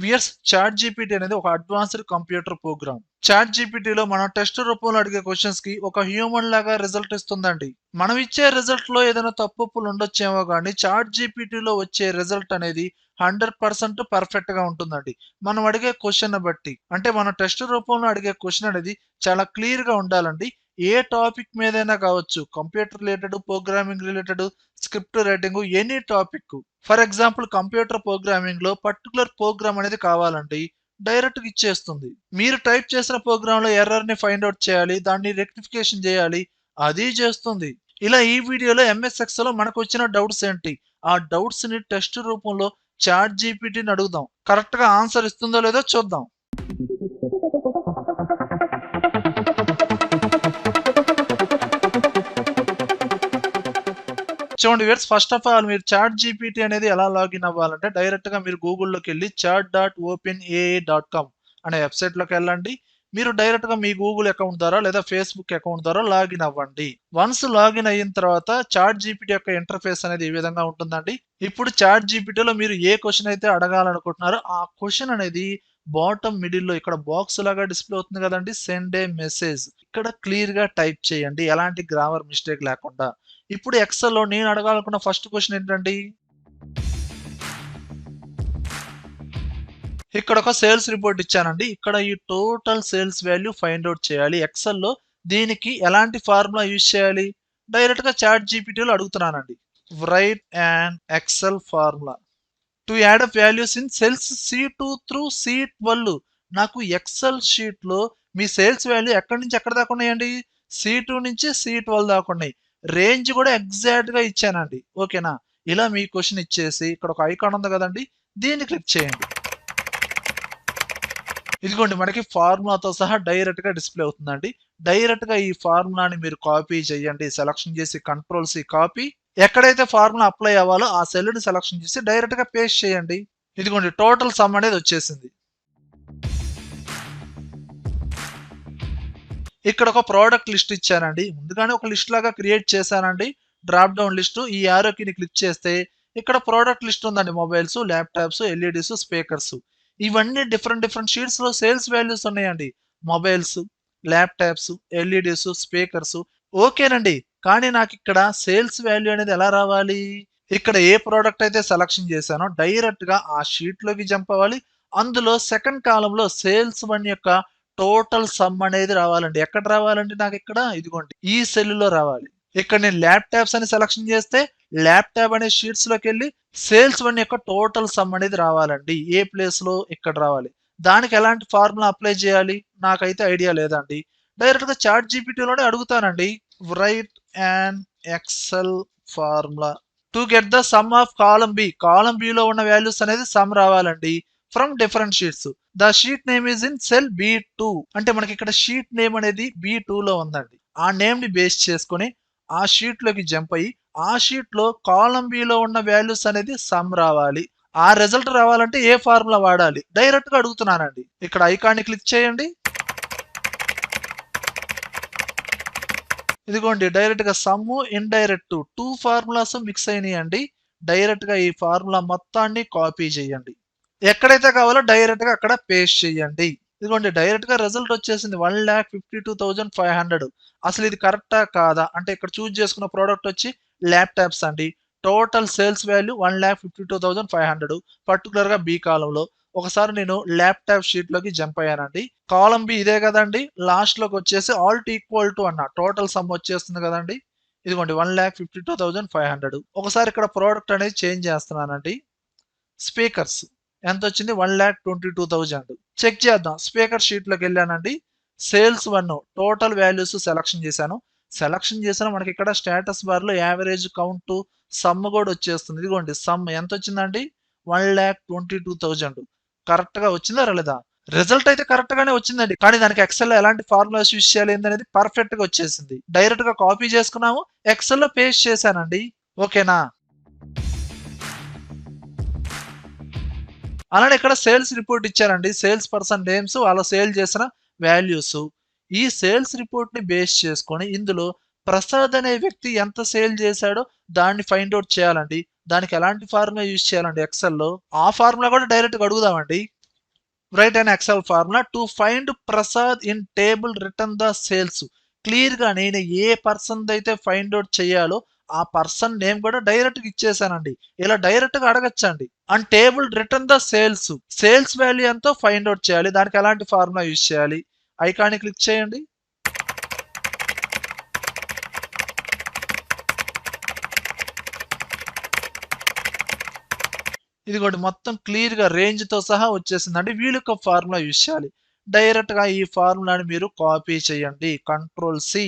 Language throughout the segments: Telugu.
వియర్స్ చాట్ జీపీటీ అనేది ఒక అడ్వాన్స్డ్ కంప్యూటర్ ప్రోగ్రామ్. చాట్ జీపీటీలో మనం టెస్ట్ రూపంలో అడిగే క్వశ్చన్స్ కి ఒక హ్యూమన్ లాగా రిజల్ట్ ఇస్తుందండి. మనం ఇచ్చే రిజల్ట్ లో ఏదైనా తప్పులు ఉండొచ్చేమో కానీ చాట్ జీపీటీలో వచ్చే రిజల్ట్ అనేది 100% పర్ఫెక్ట్ గా ఉంటుందండి. మనం అడిగే క్వశ్చన్ బట్టి అంటే మనం టెస్ట్ రూపంలో అడిగే క్వశ్చన్ అనేది చాలా క్లియర్ గా ఉండాలండి. ఏ టాపిక్ మీదైనా కావచ్చు, computer related, programming related, script writing, any topic. For example computer programming లో పర్టికులర్ ప్రోగ్రామ్ అనేది కావాలండి, డైరెక్ట్ గా ఇచ్చేస్తుంది. మీరు టైప్ చేసిన ప్రోగ్రామ్ లో ఎర్రర్ ని ఫైండ్ అవుట్ చేయాలి, దాన్ని రెక్టిఫికేషన్ చేయాలి, అది చేస్తుంది. ఇలా ఈ వీడియోలో ఎంఎస్ ఎక్సెల్ లో మనకు వచ్చిన డౌట్స్ ఏంటి, ఆ డౌట్స్ ని టెస్ట్ రూపంలో చాట్ జీపీటీని అడుగుదాం. కరెక్ట్ గా ఆన్సర్ ఇస్తుందో లేదో చూద్దాం. చూడండి వ్యూవర్స్, ఫస్ట్ ఆఫ్ ఆల్ మీరు చాట్ జీపీటీ అనేది ఎలా లాగిన్ అవ్వాలంటే డైరెక్ట్ గా మీరు గూగుల్లోకి వెళ్ళి chat.openai.com అనే వెబ్సైట్ లోకి వెళ్ళండి. మీరు డైరెక్ట్ గా మీ గూగుల్ అకౌంట్ ద్వారా లేదా ఫేస్బుక్ అకౌంట్ ద్వారా లాగిన్ అవ్వండి. వన్స్ లాగిన్ అయిన తర్వాత చాట్ జీపీటీ యొక్క ఇంటర్ఫేస్ అనేది ఈ విధంగా ఉంటుందండి. ఇప్పుడు చాట్ జీపీటీలో మీరు ఏ క్వశ్చన్ అయితే అడగాలనుకుంటున్నారో ఆ క్వశ్చన్ అనేది బాటమ్ మిడిల్ లో ఇక్కడ బాక్స్ లాగా డిస్ప్లే అవుతుంది కదండి, సెండ్ ఏ మెసేజ్. ఇక్కడ క్లియర్ గా టైప్ చేయండి, ఎలాంటి గ్రామర్ మిస్టేక్ లేకుండా. ఇప్పుడు ఎక్సెల్ లో నేను అడగాలనుకున్న ఫస్ట్ క్వశ్చన్ ఏంటండి, ఇక్కడ ఒక సేల్స్ రిపోర్ట్ ఇచ్చానండి. ఇక్కడ ఈ total sales value find out చేయాలి ఎక్సెల్ లో. దీనికి ఎలాంటి ఫార్ములా యూజ్ చేయాలి, డైరెక్ట్ గా చాట్ జీపీటీలో అడుగుతున్నానండి. Right and XL formula to add up values in cells C2 through C12. నాకు ఎక్సెల్ షీట్ లో మీ సేల్స్ వాల్యూ ఎక్కడి నుంచి ఎక్కడ దాకా ఉన్నాయండి, C2 నుంచి C12 దాకా ఉన్నాయి. రేంజ్ కూడా ఎగ్జాక్ట్ గా ఇచ్చానండి. ఓకేనా. ఇలా మీ క్వశ్చన్ ఇచ్చేసి ఇక్కడ ఒక ఐకాన్ ఉంది కదండి, దీన్ని క్లిక్ చేయండి. ఇదిగోండి మనకి ఫార్ములాతో సహా డైరెక్ట్ గా డిస్ప్లే అవుతుందండి. డైరెక్ట్ గా ఈ ఫార్ములాని మీరు కాపీ చేయండి, సెలక్షన్ చేసి Ctrl+C కాపీ. ఎక్కడైతే ఫార్ములా అప్లై అవ్వాలో ఆ సెల్ ని సెలక్షన్ చేసి డైరెక్ట్ గా పేస్ట్ చేయండి. ఇదిగోండి టోటల్ సమ్ అనేది వచ్చేసింది. ఇక్కడ ఒక ప్రోడక్ట్ లిస్ట్ ఇచ్చానండి, ముందుగానే ఒక లిస్ట్ లాగా క్రియేట్ చేశానండి. డ్రాప్ డౌన్ లిస్ట్, ఈ యారో కీని క్లిక్ చేస్తే ఇక్కడ ప్రోడక్ట్ లిస్ట్ ఉందండి. Mobiles, laptops, LEDs, speakers. ఇవన్నీ డిఫరెంట్ డిఫరెంట్ షీట్స్ లో సేల్స్ వాల్యూస్ ఉన్నాయండి. Mobiles, laptops, LEDs, speakers. ఓకేనండి. కానీ నాకు ఇక్కడ సేల్స్ వాల్యూ అనేది ఎలా రావాలి, ఇక్కడ ఏ ప్రోడక్ట్ అయితే సెలక్షన్ చేశానో డైరెక్ట్ గా ఆ షీట్ లోకి జంప్ అవ్వాలి. అందులో సెకండ్ కాలంలో సేల్స్ వన్ యొక్క టోటల్ సమ్ అనేది రావాలండి. ఎక్కడ రావాలండి, నాకు ఇక్కడ ఇదిగోండి ఈ సెల్ లో రావాలి. ఇక్కడ నేను ల్యాప్టాప్స్ అని సెలక్షన్ చేస్తే ల్యాప్టాప్ అనే షీట్స్ లోకి వెళ్ళి సేల్స్ వన్ యొక్క టోటల్ సమ్ అనేది రావాలండి. ఏ ప్లేస్ లో ఇక్కడ రావాలి. దానికి ఎలాంటి ఫార్ములా అప్లై చేయాలి నాకైతే ఐడియా లేదండి. డైరెక్ట్ గా చాట్ జీపీటీలోనే అడుగుతానండి. Right and XL formula to get the sum of column B. Column B లో ఉన్న వాల్యూస్ అనేది సమ్ రావాలండి from different sheets. The sheet name is in cell B2. అంటే మనకి ఇక్కడ షీట్ నేమ్ అనేది B2 లో ఉందండి. ఆ నేమ్ ని బేస్ చేసుకుని ఆ షీట్ లోకి జంప్ అయ్యి ఆ షీట్ లో కాలమ్ బి లో ఉన్న వాల్యూస్ అనేది సమ్ రావాలి. ఆ రిజల్ట్ రావాలంటే ఏ ఫార్ములా వాడాలి, డైరెక్ట్ గా అడుగుతున్నానండి. ఇక్కడ ఐకాన్ ని క్లిక్ చేయండి. ఇదిగోండి డైరెక్ట్ గా sum, indirect, two formulas mix అయినాయండి. డైరెక్ట్ గా ఈ ఫార్ములా మొత్తాన్ని కాపీ చేయండి. ఎక్కడైతే కావాలో డైరెక్ట్ గా అక్కడ పేస్ట్ చేయండి. ఇదిగోండి డైరెక్ట్ గా రిజల్ట్ వచ్చేసింది 1,52,500. అసలు ఇది కరెక్టా కాదా అంటే ఇక్కడ చూస్ చేసుకున్న ప్రోడక్ట్ వచ్చి ల్యాప్టాప్స్ అండి. టోటల్ సేల్స్ వాల్యూ 1,52,500 పర్టికులర్ గా బి కాలంలో. ఒకసారి నేను ల్యాప్టాప్ షీట్ లోకి జంప్ అయ్యానండి. కాలం బి ఇదే కదండి, లాస్ట్ లోకి వచ్చేసి ఆల్ట్ ఈక్వల్ టు అన్న టోటల్ సమ్ వచ్చేస్తుంది కదండి. ఇదిగోండి 1,52,500. ఒకసారి ఇక్కడ ప్రోడక్ట్ అనేది చేంజ్ చేస్తున్నానండి. స్పీకర్స్ ఎంత వచ్చింది, 1,22,000. చెక్ చేద్దాం. స్పీకర్ షీట్ లోకి వెళ్ళానండి. Sales one total values selection చేశాను. సెలక్షన్ చేసిన మనకి ఇక్కడ స్టేటస్ బార్ లో యావరేజ్ కౌంట్ సమ్ కూడా వచ్చేస్తుంది. ఇదిగోండి సమ్ ఎంత వచ్చిందండి, 1,22,000. కరెక్ట్ గా వచ్చిందా రాలేదా, రిజల్ట్ అయితే కరెక్ట్ గానే వచ్చిందండి. కానీ దానికి ఎక్సెల్ లో ఎలాంటి ఫార్ములాస్ యూస్ చేయాలి అనేది పర్ఫెక్ట్ గా వచ్చేసింది. డైరెక్ట్ గా కాపీ చేసుకున్నాము, ఎక్సెల్ లో పేస్ట్ చేశానండి. ఓకేనా. అలానే ఇక్కడ సేల్స్ రిపోర్ట్ ఇచ్చారండి. సేల్స్ పర్సన్ నేమ్స్, వాళ్ళ సేల్ చేసిన వాల్యూస్. ఈ సేల్స్ రిపోర్ట్ ని బేస్ చేసుకొని ఇందులో ప్రసాద్ అనే వ్యక్తి ఎంత సేల్ చేశాడో దాన్ని ఫైండ్ అవుట్ చేయాలండి. దానికి ఎలాంటి ఫార్ములా యూజ్ చేయాలండి ఎక్సెల్ లో, ఆ ఫార్ములా కూడా డైరెక్ట్ గా అడుగుదామండి. Right and XL formula to find Prasad in table return the sales. Clear గా నేను ఏ పర్సన్ అయితే ఫైండ్ అవుట్ చేయాలో ఆ పర్సన్ నేమ్ కూడా డైరెక్ట్ గా ఇచ్చేసానండి. ఇలా డైరెక్ట్ గా అడగచ్చండి. And table return the sales, sales value ఎంతో ఫైండ్ అవుట్ చేయాలి. దానికి ఎలాంటి ఫార్ములా యూజ్ చేయాలి? ఐకాన్ క్లిక్ చేయండి. ఇదిగోండి మొత్తం క్లియర్ గా రేంజ్ తో సహా వచ్చేసిందండి. వీలుక ఫార్ములా యూజ్ చేయాలి. డైరెక్ట్ గా ఈ ఫార్ములాని మీరు కాపీ చేయండి. Control C.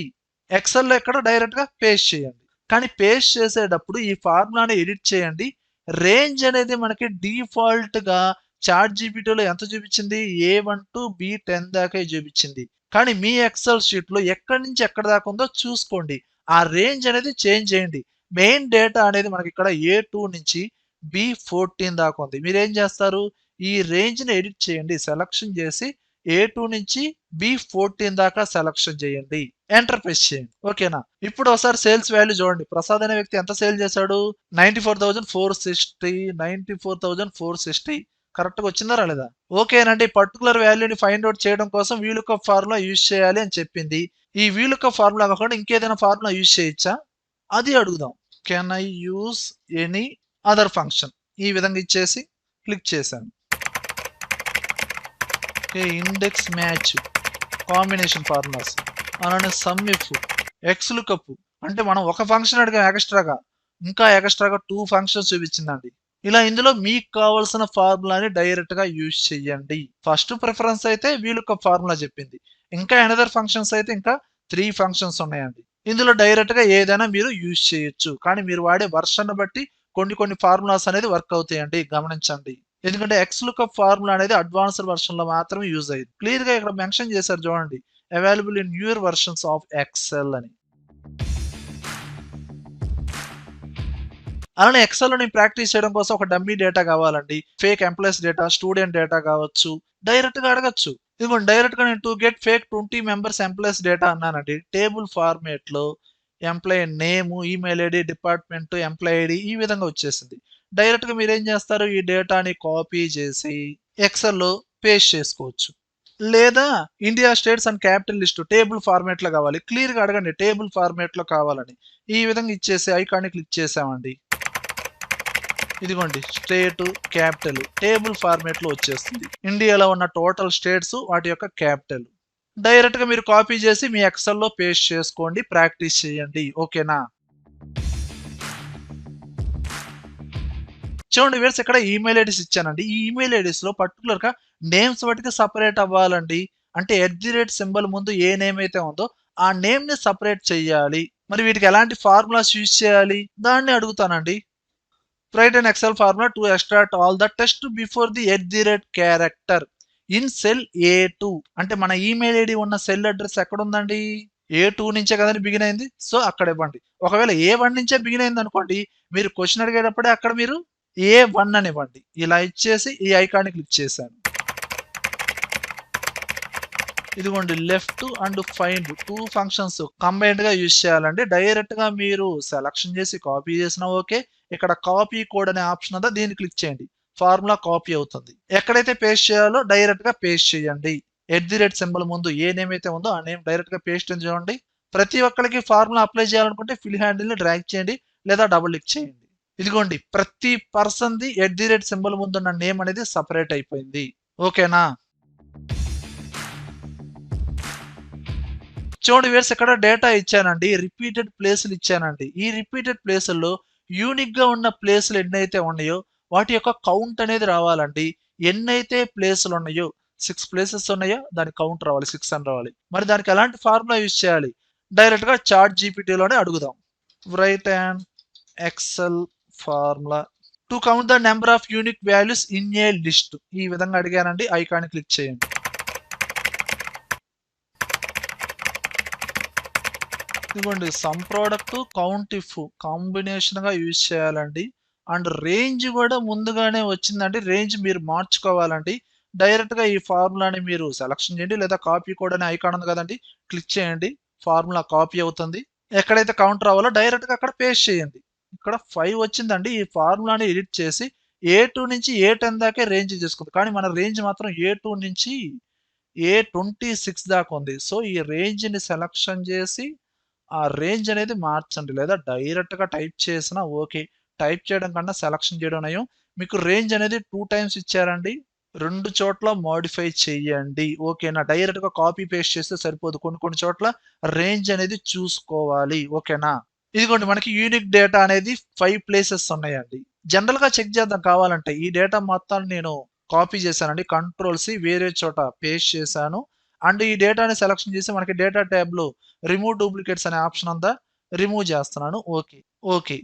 ఎక్సెల్ లో ఇక్కడ డైరెక్ట్ గా పేస్ట్ చేయండి. కానీ పేస్ట్ చేసేటప్పుడు ఈ ఫార్ములాని ఎడిట్ చేయండి. రేంజ్ అనేది మనకి డిఫాల్ట్ గా చాట్ జీపీటీలో ఎంత చూపించింది? A1 టు B10 దాకా చూపించింది. కానీ మీ ఎక్సెల్ షీట్ లో ఎక్కడి నుంచి ఎక్కడ దాకా ఉందో చూసుకోండి. ఆ రేంజ్ అనేది చేంజ్ చేయండి. మెయిన్ డేటా అనేది మనకి ఇక్కడ A2 నుంచి B14 దాకా ఉంది. మీరేం చేస్తారు? ఈ రేంజ్ ని ఎడిట్ చేయండి. సెలక్షన్ చేసి A2 నుంచి B14 దాకా సెలక్షన్ చేయండి. ఎంటర్ ప్రెస్ చేయండి. ఓకేనా? ఇప్పుడు ఒకసారి సేల్స్ వాల్యూ చూడండి. ప్రసాద్ అనే వ్యక్తి ఎంత సేల్ చేశాడు? 94,460, 94,460. కరెక్ట్ గా వచ్చిందా రాలేదా? ఓకేనండి. పర్టికులర్ వాల్యూని ఫైండ్ అవుట్ చేయడం కోసం వీలుకప్ ఫార్ములా యూజ్ చేయాలి అని చెప్పింది. ఈ వీలుకప్ ఫార్ములా కాకుండా ఇంకేదైనా ఫార్ములా యూజ్ చేయొచ్చా? అది అడుగుదాం. Can I use any other function? ఈ విధంగా ఇచ్చేసి క్లిక్ చేశాను. ఇండెక్స్ మ్యాచ్, కాంబినేషన్ ఫార్ములాస్, అలానే సమ్ ఇఫ్, ఎక్స్ లుకప్. అంటే మనం ఒక ఫంక్షన్ అడిగాం ఎక్స్ట్రాగా, ఇంకా ఎక్స్ట్రాగా 2 ఫంక్షన్స్ చూపించిందండి. ఇలా ఇందులో మీకు కావాల్సిన ఫార్ములాని డైరెక్ట్ గా యూజ్ చేయండి. ఫస్ట్ ప్రిఫరెన్స్ అయితే వీలుకప్ ఫార్ములా చెప్పింది. ఇంకా అనదర్ ఫంక్షన్స్ అయితే ఇంకా 3 ఫంక్షన్స్ ఉన్నాయండి. ఇందులో డైరెక్ట్ గా ఏదైనా మీరు యూజ్ చేయొచ్చు. కానీ మీరు వాడే వర్షన్ బట్టి కొన్ని ఫార్ములాస్ అనేది వర్క్ అవుతాయండి, గమనించండి. ఎందుకంటే ఎక్స్ లుకప్ ఫార్ములా అనేది అడ్వాన్స్డ్ వర్షన్ లో మాత్రమే యూజ్ అయ్యింది. క్లియర్ గా ఇక్కడ మెన్షన్ చేశారు చూడండి, available in newer versions of Excel అని. అలానే ఎక్సెల్ లో నేను ప్రాక్టీస్ చేయడం కోసం ఒక డమ్మీ డేటా కావాలండి. Fake employees data, student data కావచ్చు. డైరెక్ట్ గా అడగచ్చు. ఇదిగోండి డైరెక్ట్ గా నేను to get fake 20 members employees data అన్నానండి. టేబుల్ ఫార్మేట్ లో employee name, email ID, department, employee ID ఈ విధంగా వచ్చేసింది. డైరెక్ట్ గా మీరు ఏం చేస్తారు? ఈ డేటాని కాపీ చేసి ఎక్సెల్ లో పేస్ట్ చేసుకోవచ్చు. లేదా India states and capital list table format లో కావాలి. క్లియర్ గా అడగండి టేబుల్ ఫార్మేట్ లో కావాలని. ఈ విధంగా ఇచ్చేసి ఐకాన్ క్లిక్ చేసామండి. ఇదిగోండి స్టేట్, క్యాపిటల్ టేబుల్ ఫార్మేట్ లో వచ్చేస్తుంది. ఇండియాలో ఉన్న టోటల్ స్టేట్స్, వాటి యొక్క క్యాపిటల్. డైరెక్ట్ గా మీరు కాపీ చేసి మీ ఎక్సెల్ లో పేస్ట్ చేసుకోండి, ప్రాక్టీస్ చేయండి. ఓకేనా? చూడండి వేర్స్ ఇక్కడ ఈమెయిల్ ఐడీస్ ఇచ్చానండి. ఈ ఈమెయిల్ ఐడీస్ లో పర్టికులర్ గా నేమ్స్ వాటికి సపరేట్ అవ్వాలండి. అంటే @ ముందు ఏ నేమ్ అయితే ఉందో ఆ నేమ్ ని సపరేట్ చేయాలి. మరి వీటికి ఎలాంటి ఫార్ములాస్ యూజ్ చేయాలి? దాన్ని అడుగుతానండి. Write an Excel formula to extract all the text before the @ in cell A2. అంటే మన ఈమెయిల్ ఐడి ఉన్న సెల్ అడ్రస్ ఎక్కడ ఉందండి? A2 నుంచే కదండి బిగిన్ అయింది. సో అక్కడ ఇవ్వండి. ఒకవేళ A1 నుంచే బిగిన్ అయింది అనుకోండి, మీరు క్వశ్చన్ అడిగేటప్పుడే అక్కడ మీరు A1 అని ఇవ్వండి. ఇలా ఇచ్చేసి ఈ ఐకాన్ క్లిక్ చేశాను. ఇదిగోండి left and find 2 functions combined గా యూజ్ చేయాలండి. డైరెక్ట్ గా మీరు సెలక్షన్ చేసి కాపీ చేసినా ఓకే. ఇక్కడ కాపీ కోడ్ అనే ఆప్షన్ ఉందా, దీన్ని క్లిక్ చేయండి. ఫార్ములా కాపీ అవుతుంది. ఎక్కడైతే పేస్ట్ చేయాలో డైరెక్ట్ గా పేస్ట్ చేయండి. @ ముందు ఏ నేమ్ అయితే ఉందో ఆ నేమ్ డైరెక్ట్ గా పేస్ట్ అని చూడండి. ప్రతి ఒక్కరికి ఫార్ములా అప్లై చేయాలనుకుంటే ఫిల్ హ్యాండిల్ ని డ్రాగ్ చేయండి లేదా డబుల్ క్లిక్ చేయండి. ఇదిగోండి ప్రతి పర్సన్ ది @ ముందు ఉన్న నేమ్ అనేది సపరేట్ అయిపోయింది. ఓకేనా? చూడండి వేర్స్ ఇక్కడ డేటా ఇచ్చానండి. రిపీటెడ్ ప్లేసులు ఇచ్చానండి. ఈ రిపీటెడ్ ప్లేసుల్లో యూనిక్ గా ఉన్న ప్లేసులు ఎన్నైతే ఉన్నాయో వాటి యొక్క కౌంట్ అనేది రావాలండి. ఎన్నైతే ప్లేసులు ఉన్నాయో 6 ప్లేసెస్ ఉన్నాయో దాని కౌంట్ రావాలి, 6 అని రావాలి. మరి దానికి ఎలాంటి ఫార్ములా యూజ్ చేయాలి? డైరెక్ట్ గా చాట్ జీపీటీలోనే అడుగుదాం. Right and XL formula to count the number of unique values in a list. ఈ విధంగా అడిగానండి. ఐకాన్ క్లిక్ చేయండి. ఇదిగోండి sum product, count if combination గా యూజ్ చేయాలండి. అండ్ రేంజ్ కూడా ముందుగానే వచ్చిందండి. రేంజ్ మీరు మార్చుకోవాలండి. డైరెక్ట్ గా ఈ ఫార్ములాని మీరు సెలక్షన్ చేయండి లేదా కాపీ కోడ్ అనే ఐకాన్ ఉంది కదండి, క్లిక్ చేయండి. ఫార్ములా కాపీ అవుతుంది. ఎక్కడైతే కౌంట్ రావాలో డైరెక్ట్ గా అక్కడ పేస్ట్ చేయండి. ఇక్కడ 5 వచ్చిందండి. ఈ ఫార్ములాని ఎడిట్ చేసి A2 నుంచి A10 దాకే రేంజ్ తీసుకుంది. కానీ మన రేంజ్ మాత్రం A2 నుంచి A26 దాకా ఉంది. సో, ఈ రేంజ్‌ని సెలక్షన్ చేసి ఆ రేంజ్ అనేది మార్చండి. లేదా డైరెక్ట్‌గా టైప్ చేసినా ఓకే. టైప్ చేయడం కన్నా సెలక్షన్ చేయడం నయం. మీకు రేంజ్ అనేది 2 టైమ్స్ ఇచ్చారండి. 2 చోట్ల మోడిఫై చేయండి. ఓకేనా? డైరెక్ట్‌గా కాపీ పేస్ట్ చేస్తే సరిపోదు. కొన్ని కొన్ని చోట్ల రేంజ్ అనేది చూసుకోవాలి. ఓకేనా? ఇదిగోండి మనకి యూనిక్ డేటా అనేది 5 ప్లేసెస్ ఉన్నాయండి. జనరల్‌గా చెక్ చేద్దాం కావాలంటే. ఈ డేటా మొత్తాన్ని నేను కాపీ చేశానండి. కంట్రోల్ సి వేరే చోట పేస్ట్ చేశాను. అండ్ ఈ డేటాని సెలక్షన్ చేసి మనకి డేటా ట్యాబ్‌లో రిమూవ్ డూప్లికేట్స్ అనే ఆప్షన్ ఉందా? రిమూవ్ చేస్తున్నాను. ఓకే. ఓకే.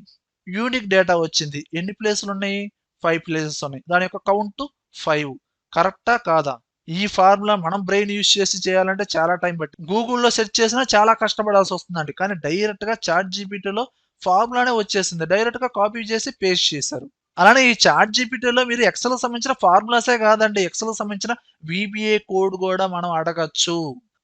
యూనిక్ డేటా వచ్చింది. ఎన్ని ప్లేసులున్నాయి? 5 ప్లేసెస్ ఉన్నాయి. దాని యొక్క కౌంట్ 5. కరెక్టా? కాదా? ఈ ఫార్ములా మనం బ్రెయిన్ యూజ్ చేసి చేయాలంటే చాలా టైం పట్టింది. గూగుల్‌లో సెర్చ్ చేసినా చాలా కష్టపడాల్సొస్తుందండి. కానీ డైరెక్ట్‌గా చాట్ జీపీటీలో ఫార్ములానే వచ్చేసింది. డైరెక్ట్‌గా కాపీ చేసి పేస్ట్ చేశారు. అలానే ఈ చాట్ జీపీటీలో మీరు ఎక్సెల్‌కి సంబంధించిన ఫార్ములాసే కాదండి. ఎక్సెల్‌కి సంబంధించిన వీబీఏ కోడ్ కూడా మనం అడగొచ్చు.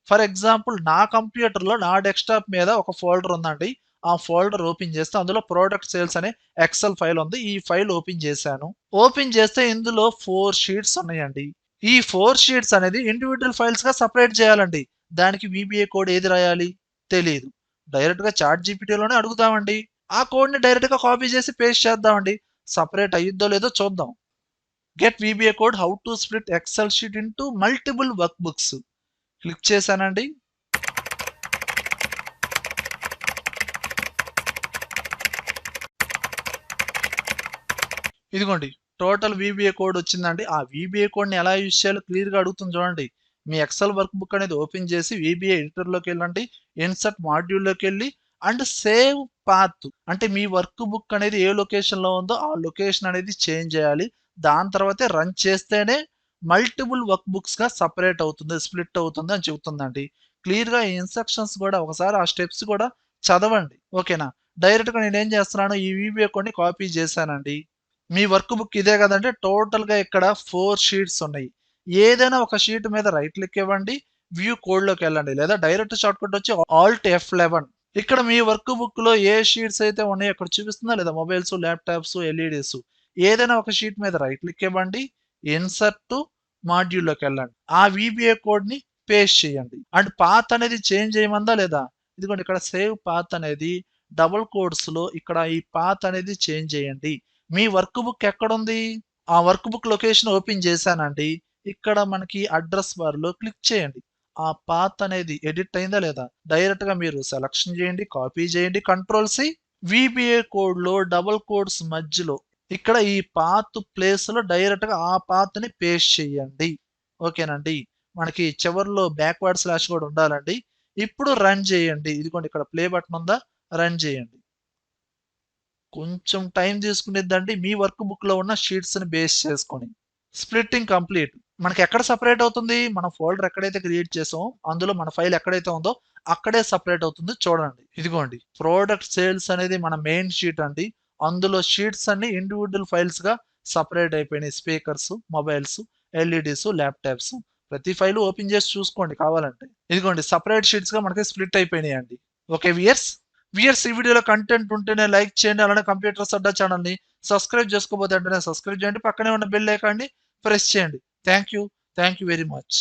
ఫర్ ఎగ్జాంపుల్ నా కంప్యూటర్‌లో నా డెస్క్‌టాప్ మీద ఒక ఫోల్డర్ ఉందండి. ఆ ఫోల్డర్ ఓపెన్ చేస్తే అందులో ప్రొడక్ట్ సేల్స్ అనే ఎక్సెల్ ఫైల్ ఉంది. ఈ ఫైల్ ఓపెన్ చేశాను. ఓపెన్ చేస్తే ఇందులో 4 షీట్స్ ఉన్నాయండి. ఈ 4 షీట్స్ అనేది ఇండివిడ్యువల్ ఫైల్స్‌గా సెపరేట్ చేయాలండి. దానికి వీబీఏ కోడ్ ఏది రాయాలి? తెలీదు. డైరెక్ట్‌గా చాట్ జీపీటీలోనే అడుగుతామండి. ఆ కోడ్‌ని డైరెక్ట్‌గా కాపీ చేసి పేస్ట్ చేద్దామండి. సెపరేట్ అయ్యిద్దో లేదో చూద్దాం. Get VBA code how to split excel sheet into multiple workbooks. Click చేశానండి. ఇదిగోండి టోటల్ వీబీఏ కోడ్ వచ్చిందండి. ఆ వీబీఏ కోడ్‌ని ఎలా యూజ్ చేయాలో క్లియర్‌గా అడుగుతుంది చూడండి. మీ ఎక్సెల్ వర్క్ బుక్ అనేది ఓపెన్ చేసి వీబీఏ ఎడిటర్‌లోకెళ్ళండి. ఇన్సర్ట్ మాడ్యూల్‌లోకెళ్ళి అండ్ సేవ్ పాత్ అంటే మీ వర్క్ బుక్ అనేది ఏ లొకేషన్‌లో ఉందో ఆ లొకేషన్ అనేది చేంజ్ చేయాలి. దాని తర్వాతే రన్ చేస్తేనే మల్టిపుల్ వర్క్ బుక్స్‌గా సెపరేట్ అవుతుంది. స్ప్లిట్ అవుతుంది అని చెబుతుందండి. క్లియర్‌గా ఈ ఇన్‌స్ట్రక్షన్స్ కూడా ఒకసారి ఆ స్టెప్స్ కూడా చదవండి. ఓకేనా? డైరెక్ట్‌గా నేనేం చేస్తున్నాను ఈ వీబీఏ కోడ్‌ని కాపీ చేశానండి. మీ వర్క్ బుక్ ఇదే కదంటే టోటల్‌గా ఇక్కడ 4 షీట్స్ ఉన్నాయి. ఏదైనా ఒక షీట్ మీద రైట్ క్లిక్ ఇవ్వండి. వ్యూ కోడ్‌లోకి వెళ్ళండి. లేదా డైరెక్ట్ షార్ట్‌కట్ వచ్చి ఆల్ట్ F11. ఇక్కడ మీ వర్క్ బుక్‌లో ఏ షీట్స్ అయితే ఉన్నాయో అక్కడ చూపిస్తుందా లేదా? Mobiles, laptops, LEDs. ఏదైనా ఒక షీట్ మీద రైట్ క్లిక్ ఇవ్వండి. ఇన్సర్ట్ మాడ్యూల్‌లోకి వెళ్ళండి. ఆ వీబీఏ కోడ్‌ని పేస్ట్ చేయండి. అండ్ పాత్ అనేది చేంజ్ చేయమందా లేదా? ఇదిగోండి ఇక్కడ సేవ్ పాత్ అనేది డబుల్ కోట్స్‌లో ఇక్కడ ఈ పాత్ అనేది చేంజ్ చేయండి. మీ వర్క్ బుక్ ఎక్కడుంది? ఆ వర్క్ బుక్ లొకేషన్ ఓపెన్ చేశానండి. ఇక్కడ మనకి అడ్రస్ బార్‌లో క్లిక్ చేయండి. ఆ పాత్ అనేది ఎడిట్ అయిందా లేదా? డైరెక్ట్‌గా మీరు సెలక్షన్ చేయండి, కాపీ చేయండి, కంట్రోల్ సి వీబీఏ కోడ్‌లో డబుల్ కోట్స్ మధ్యలో ఇక్కడ ఈ పాత్ ప్లేస్‌లో డైరెక్ట్‌గా ఆ పాత్‌ని పేస్ట్ చేయండి. ఓకేనండి. మనకి చివర్లో బ్యాక్వర్డ్ స్లాష్ కూడా ఉండాలండి. ఇప్పుడు రన్ చేయండి. ఇదిగోండి ఇక్కడ ప్లే బటన్ ఉందా? రన్ చేయండి. కొంచెం టైం తీసుకునిద్దండి మీ వర్క్ బుక్‌లో ఉన్న షీట్స్‌ని బేస్ చేసుకొని. Splitting complete. మనకి ఎక్కడ సెపరేట్ అవుతుంది? మన ఫోల్డర్ ఎక్కడైతే క్రియేట్ చేసామో అందులో మన ఫైల్ ఎక్కడైతే ఉందో అక్కడే సెపరేట్ అవుతుంది చూడండి. ఇదిగోండి ప్రొడక్ట్ సేల్స్ అనేది మన మెయిన్ షీట్ అండి. అందులో షీట్స్ అన్ని ఇండివిడ్యువల్ ఫైల్స్‌గా సెపరేట్ అయిపోయినాయి. Speakers, mobiles, LEDs, laptops. ప్రతి ఫైల్ ఓపెన్ చేసి చూసుకోండి కావాలంటే. ఇదిగోండి సెపరేట్ షీట్స్‌గా మనకి స్ప్లిట్ అయిపోయినాయండి. Okay viewers. ఈ వీడియోలో కంటెంట్ ఉంటేనే లైక్ చేయండి. అలానే కంప్యూటర్స్ అడ్డా ఛానల్‌ని సబ్స్క్రైబ్ చేసుకోకపోతే వెంటనే సబ్స్క్రైబ్ చేయండి. పక్కనే ఉన్న బెల్ ఐకాన్‌ని ప్రెస్ చేయండి. Thank you. Thank you very much.